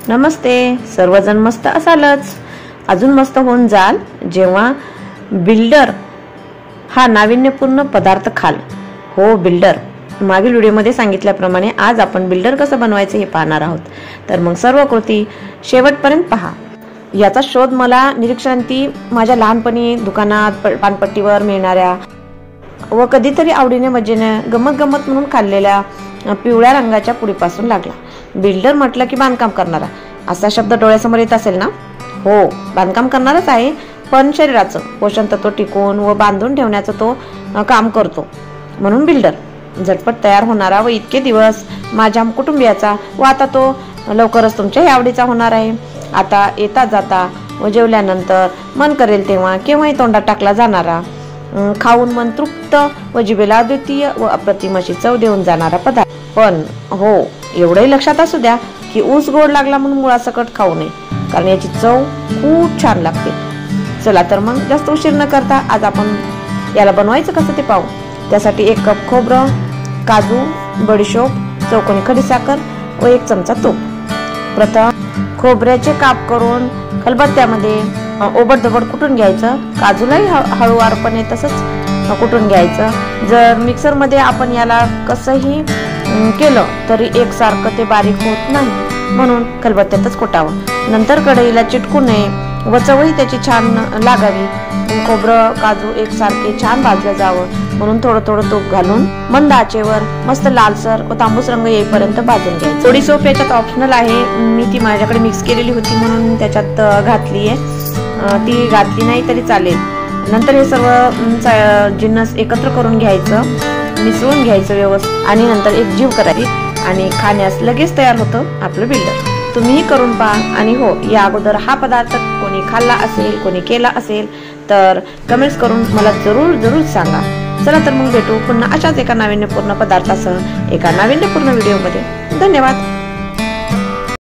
नमस्ते, सर्वजण मस्त असालच, अजून मस्त होऊन जाल जेव्हा बिल्डर हा नाविन्यपूर्ण पदार्थ खाल। हो, बिल्डर। मागील व्हिडिओमध्ये सांगितल्याप्रमाणे आज आपण बिल्डर कसं बनवायचं हे पाहणार आहोत। तर मग सर्व कृती शेवटपर्यंत पहा। याचा शोध मला निरीक्षणांती माझ्या लहानपणी दुकानात पानपट्टीवर मिळणाऱ्या व कधीतरी आवडीने मजेने गमत म्हणून खाल्लेल्या पिवळ्या रंगाच्या पुडीपासून लागला। बिल्डर म्हटलं की बांधकाम करणारा असा शब्द डोळ्यासमोर येत असेल ना? हो, बांधकाम करणारच आहे, पण शरीराचं पोषण तत्व टिकवून व बांधून ठेवण्याचं तो काम करतो, म्हणून बिल्डर। झटपट तयार होणारा व इतके दिवस माझ्या कुटुंबियाचा व आता तो लवकरच तुमच्याही आवडीचा होणार आहे। आता येता जाता व जेवल्यानंतर मन करेल तेव्हा केव्हाही तोंडात टाकला जाणारा, खाऊन मन तृप्त व जिभेला अद्वितीय व अप्रतिम अशी चव देऊन जाणारा पदार्थ। पण हो, एवढंही लक्षात असू द्या की ऊस गोड लागला म्हणून मुळासकट खाऊ नये, कारण याची चव खूप छान लागते। चला तर मग जास्त उशीर न करता आज आपण याला बनवायचं कसं ते पाहू। त्यासाठी 1 कप खोबरं, काजू, बडीशोप, चौकोनी खडीसाखर व 1 चमचा तूप। प्रथम खोबऱ्याचे काप करून खलबत्त्यामध्ये ओबडधोबड कुटून घ्यायचं। काजूलाही हळूवारपणे तसंच कुटून घ्यायचं। जर मिक्सर मध्ये आपण याला कसंही केलं तरी एकसारखं ते बारीक होत नाही, म्हणून खलबत्त्यातच कुटावं। नंतर कढईला चिटकू नये व चवही त्याची छान लागावी, खोबरं काजू एकसारखे छान भाजलं जावं म्हणून थोडं तूप घालून मंद आचेवर मस्त लालसर व तांबूस रंग येईपर्यंत भाजून घ्यायचं। थोडी सोप याच्यात ऑप्शनल आहे, मी ती माझ्याकडे मिक्स केलेली होती म्हणून त्याच्यात घातली आहे, ती घातली नाही तरी चालेल। नंतर हे सर्व जिन्नस एकत्र करून घ्यायचं, मिसळून घ्यायचं व्यवस्थित आणि नंतर एक जीव करायची आणि खाण्यास लगेच तयार होतं आपलं बिल्डर। तुम्हीही करून पहा। आणि हो, या अगोदर हा पदार्थ कोणी खाल्ला असेल, कोणी केला असेल तर कमेंट्स करून मला जरूर सांगा। चला तर मग भेटू पुन्हा अशाच एका नाविन्यपूर्ण पदार्थासह एका नाविन्यपूर्ण व्हिडिओमध्ये। धन्यवाद।